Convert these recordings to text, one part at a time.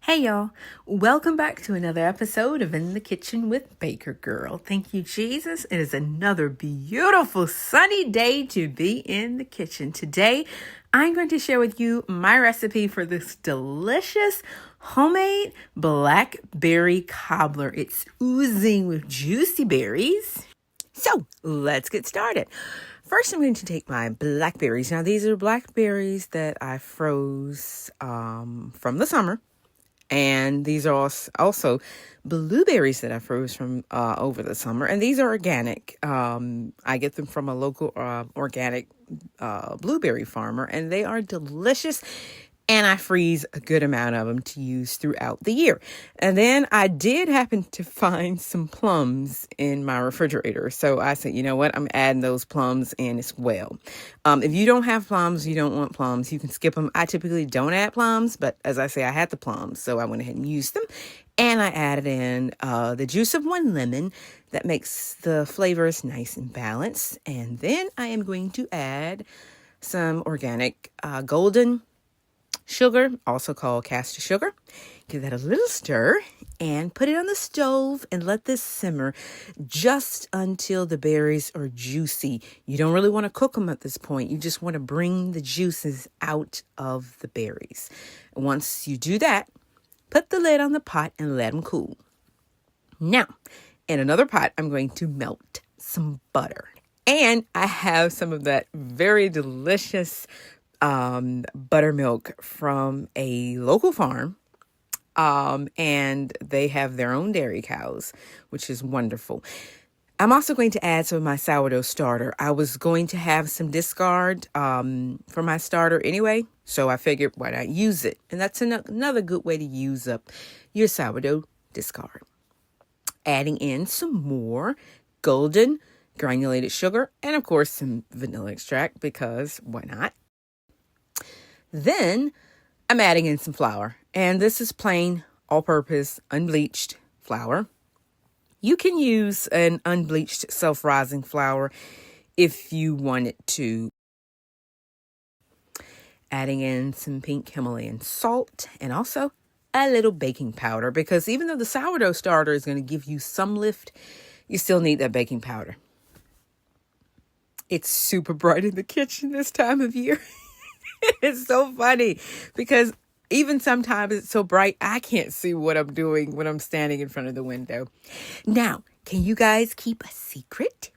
Hey y'all, welcome back to another episode of In the Kitchen with Baker Girl. Thank you, Jesus. It is another beautiful sunny day to be in the kitchen. Today, I'm going to share with you my recipe for this delicious homemade Blackberry Cobbler. It's oozing with juicy berries. So let's get started. First, I'm going to take my blackberries. Now, these are blackberries that I froze from the summer. And these are also blueberries that I froze from over the summer. And these are organic. I get them from a local organic blueberry farmer. And they are delicious. And I freeze a good amount of them to use throughout the year. And then I did happen to find some plums in my refrigerator. So I said, you know what? I'm adding those plums in as well. If you don't have plums, you don't want plums, you can skip them. I typically don't add plums, but as I say, I had the plums. So I went ahead and used them. And I added in the juice of one lemon. That makes the flavors nice and balanced. And then I am going to add some organic golden sugar, also called caster sugar. Give that a little stir and put it on the stove and let this simmer just until the berries are juicy. You don't really want to cook them at this point. You just want to bring the juices out of the berries. Once you do that, put the lid on the pot and let them cool. Now, in another pot, I'm going to melt some butter. And I have some of that very delicious buttermilk from a local farm. And they have their own dairy cows, which is wonderful. I'm also going to add some of my sourdough starter. I was going to have some discard for my starter anyway, so I figured why not use it? And that's another good way to use up your sourdough discard. Adding in some more golden granulated sugar and, of course, some vanilla extract because why not? Then I'm adding in some flour, and this is plain all-purpose unbleached flour. You can use an unbleached self-rising flour if you wanted to. Adding in some pink Himalayan salt and also a little baking powder because even though the sourdough starter is going to give you some lift, you still need that baking powder. It's super bright in the kitchen this time of year. It's so funny because even sometimes it's so bright, I can't see what I'm doing when I'm standing in front of the window. Now, can you guys keep a secret?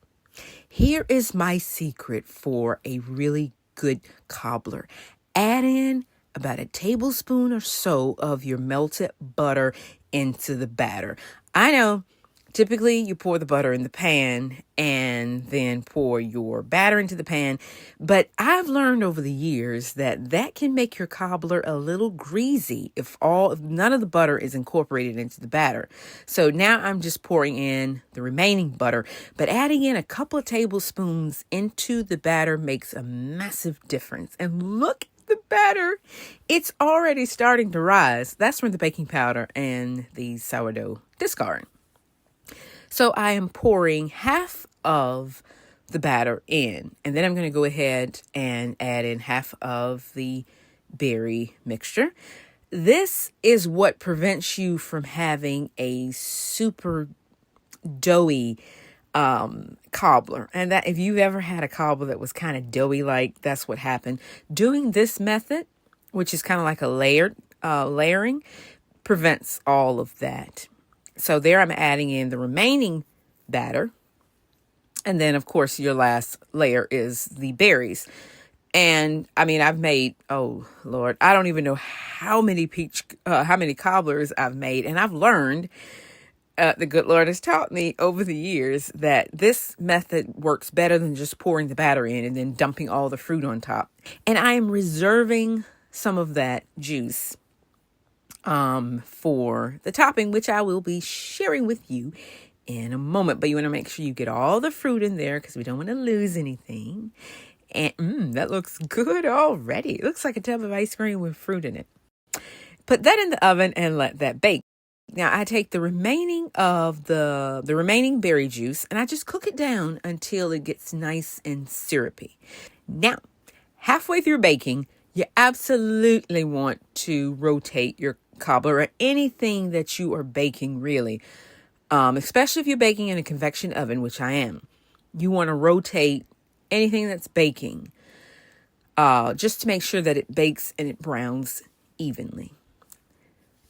Here is my secret for a really good cobbler. Add in about a tablespoon or so of your melted butter into the batter. I know. Typically, you pour the butter in the pan and then pour your batter into the pan. But I've learned over the years that can make your cobbler a little greasy if none of the butter is incorporated into the batter. So now I'm just pouring in the remaining butter. But adding in a couple of tablespoons into the batter makes a massive difference. And look at the batter. It's already starting to rise. That's from the baking powder and the sourdough discard. So I am pouring half of the batter in, and then I'm going to go ahead and add in half of the berry mixture. This is what prevents you from having a super doughy cobbler. And that if you've ever had a cobbler that was kind of doughy, like that's what happened. Doing this method, which is kind of like a layering, prevents all of that. So there I'm adding in the remaining batter. And then, of course, your last layer is the berries. And, I mean, I've made, oh, Lord, I don't even know how many cobblers I've made. And I've learned, the good Lord has taught me over the years that this method works better than just pouring the batter in and then dumping all the fruit on top. And I am reserving some of that juice for the topping, which I will be sharing with you in a moment. But you want to make sure you get all the fruit in there because we don't want to lose anything. And that looks good already. It looks like a tub of ice cream with fruit in it. Put that in the oven and let that bake. Now I take the remaining of the remaining berry juice and I just cook it down until it gets nice and syrupy. Now, halfway through baking, you absolutely want to rotate your cobbler or anything that you are baking, really, especially if you're baking in a convection oven, which I am. You want to rotate anything that's baking just to make sure that it bakes and it browns evenly.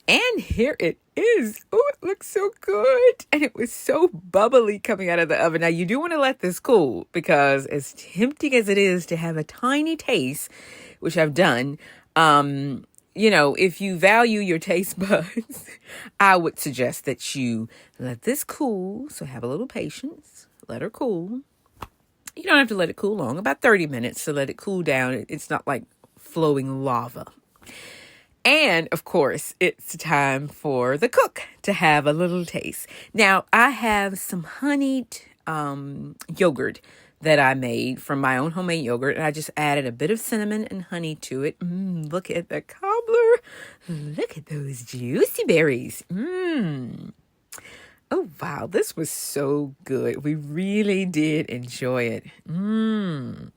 And here it is. Oh, it looks so good. And it was so bubbly coming out of the oven. Now, you do want to let this cool, because as tempting as it is to have a tiny taste, which I've done, if you value your taste buds, I would suggest that you let this cool. So have a little patience. Let her cool. You don't have to let it cool long, about 30 minutes to let it cool down. It's not like flowing lava. And, of course, it's time for the cook to have a little taste. Now, I have some honeyed yogurt that I made from my own homemade yogurt. And I just added a bit of cinnamon and honey to it. Look at the cobbler. Look at those juicy berries. Oh, wow. This was so good. We really did enjoy it.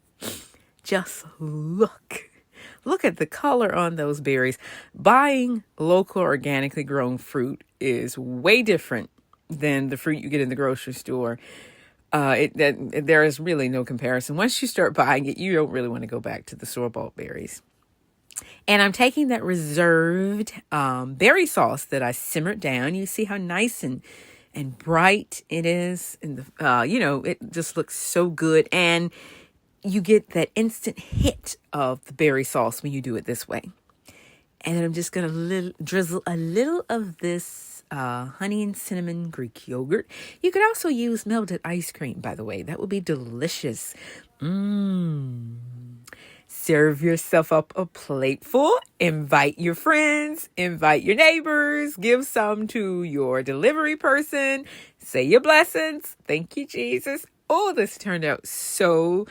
Just look. Look at the color on those berries. Buying local, organically grown fruit is way different than the fruit you get in the grocery store. There is really no comparison. Once you start buying it, you don't really want to go back to the store-bought berries. And I'm taking that reserved berry sauce that I simmered down. You see how nice and bright it is. And it just looks so good. And you get that instant hit of the berry sauce when you do it this way. And then I'm just going to drizzle a little of this honey and cinnamon Greek yogurt. You could also use melted ice cream, by the way. That would be delicious. Serve yourself up a plateful. Invite your friends. Invite your neighbors. Give some to your delivery person. Say your blessings. Thank you, Jesus. Oh, this turned out so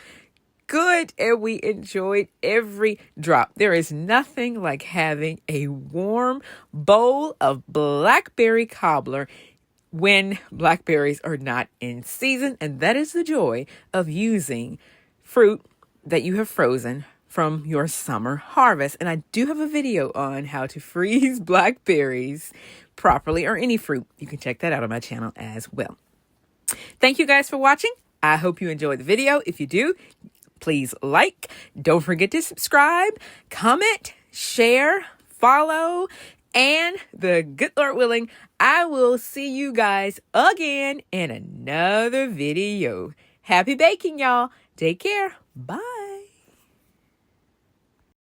good, and we enjoyed every drop. There is nothing like having a warm bowl of blackberry cobbler when blackberries are not in season, and that is the joy of using fruit that you have frozen from your summer harvest. And I do have a video on how to freeze blackberries properly, or any fruit. You can check that out on my channel as well. Thank you guys for watching. I hope you enjoyed the video. If you do, please like. Don't forget to subscribe, comment, share, follow, and the good Lord willing, I will see you guys again in another video. Happy baking, y'all. Take care. Bye.